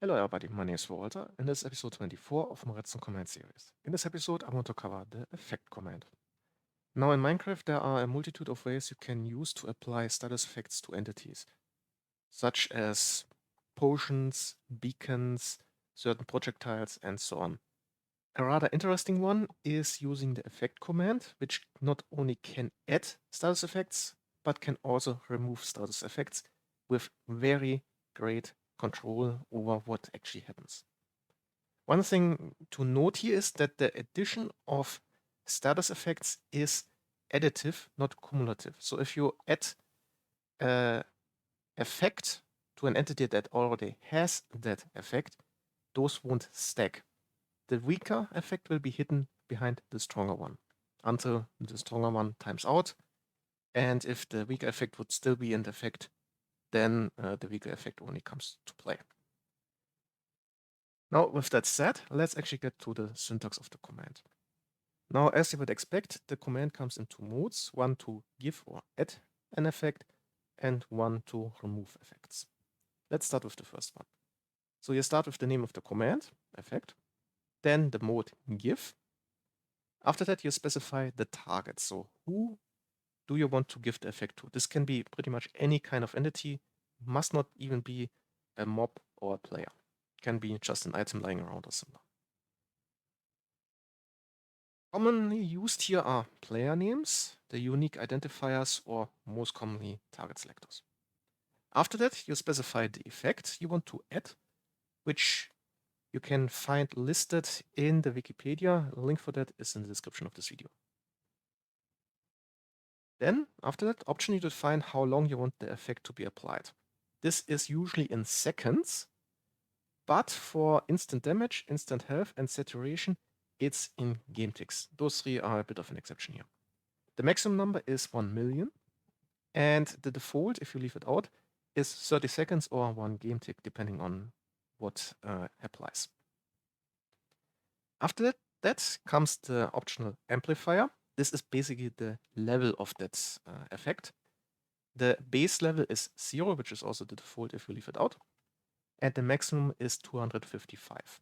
Hello everybody, my name is Walter, and this is episode 24 of my Redstone Commands Series. In this episode, I want to cover the effect command. Now in Minecraft, there are a multitude of ways you can use to apply status effects to entities, such as potions, beacons, certain projectiles, and so on. A rather interesting one is using the effect command, which not only can add status effects, but can also remove status effects with very great control over what actually happens. One thing to note here is that the addition of status effects is additive, not cumulative. So if you add an effect to an entity that already has that effect, those won't stack. The weaker effect will be hidden behind the stronger one until the stronger one times out. And if the weaker effect would still be in effect, then the weaker effect only comes to play. Now, with that said, let's actually get to the syntax of the command. Now, as you would expect, the command comes in two modes, one to give or add an effect, and one to remove effects. Let's start with the first one. So you start with the name of the command, effect, then the mode give. After that, you specify the target. So who do you want to give the effect to? This can be pretty much any kind of entity, must not even be a mob or a player. Can be just an item lying around or similar. Commonly used here are player names, the unique identifiers, or most commonly target selectors. After that, you specify the effect you want to add, which you can find listed in the Wikipedia. A link for that is in the description of this video. Then, after that, optionally define how long you want the effect to be applied. This is usually in seconds, but for instant damage, instant health, and saturation, it's in game ticks. Those three are a bit of an exception here. The maximum number is 1 million, and the default, if you leave it out, is 30 seconds or 1 game tick, depending on what applies. After that comes the optional amplifier. This is basically the level of that effect. The base level is 0, which is also the default if you leave it out, and the maximum is 255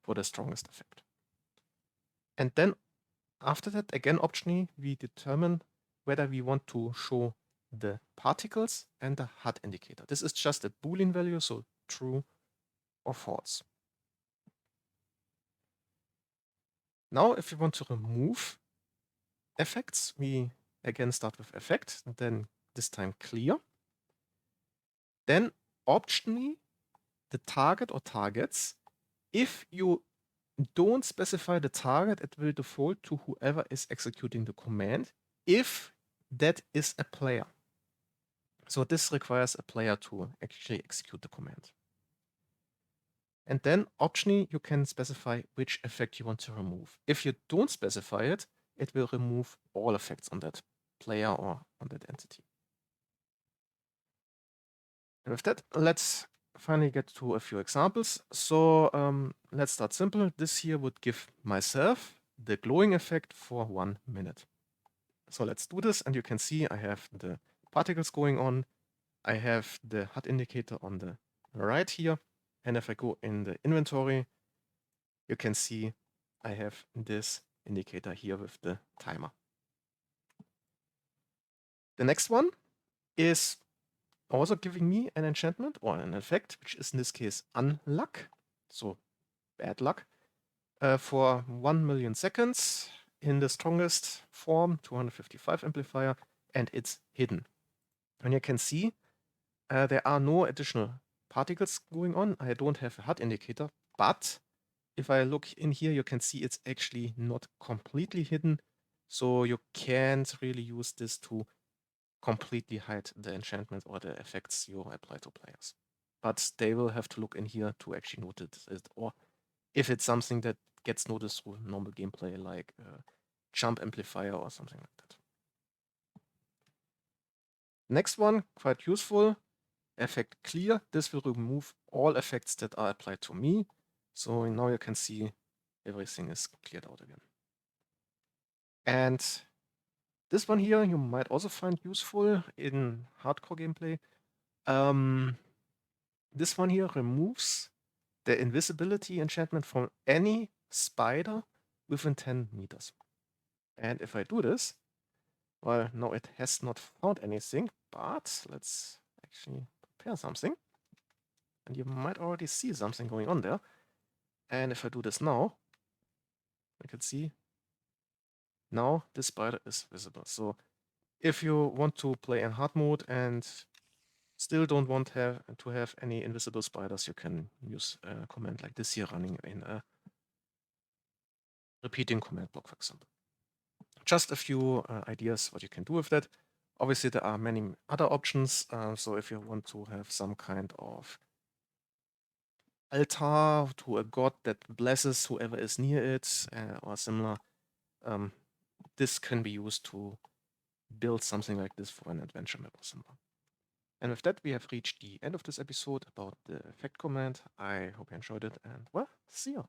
for the strongest effect. And then after that, again optionally, we determine whether we want to show the particles and the HUD indicator. This is just a Boolean value, so true or false. Now, if we want to remove effects, we again start with effect, and then this time clear. Then optionally, the target or targets. If you don't specify the target, it will default to whoever is executing the command, if that is a player. So this requires a player to actually execute the command. And then optionally, you can specify which effect you want to remove. If you don't specify it, it will remove all effects on that player or on that entity. And with that, let's finally get to a few examples. So let's start simple. This here would give myself the glowing effect for 1 minute. So let's do this, and you can see I have the particles going on. I have the HUD indicator on the right here. And if I go in the inventory, you can see I have this indicator here with the timer. The next one is also giving me an enchantment or an effect, which is in this case unluck, so bad luck, for 1 million seconds in the strongest form, 255 amplifier, and it's hidden. And you can see there are no additional particles going on. I don't have a HUD indicator, but if I look in here, you can see it's actually not completely hidden. So you can't really use this to completely hide the enchantments or the effects you apply to players. But they will have to look in here to actually notice it, or if it's something that gets noticed through normal gameplay, like a jump amplifier or something like that. Next one, quite useful, effect clear. This will remove all effects that are applied to me. So now you can see everything is cleared out again. And this one here you might also find useful in hardcore gameplay. This one here removes the invisibility enchantment from any spider within 10 meters. And if I do this, well, no, it has not found anything, but let's actually prepare something. And you might already see something going on there. And if I do this now, I can see now this spider is visible. So if you want to play in hard mode and still don't want to have any invisible spiders, you can use a command like this here running in a repeating command block, for example. Just a few ideas what you can do with that. Obviously, there are many other options. So if you want to have some kind of altar to a god that blesses whoever is near it or similar, this can be used to build something like this for an adventure map or similar. And with that, we have reached the end of this episode about the effect command. I hope you enjoyed it, and well, see you.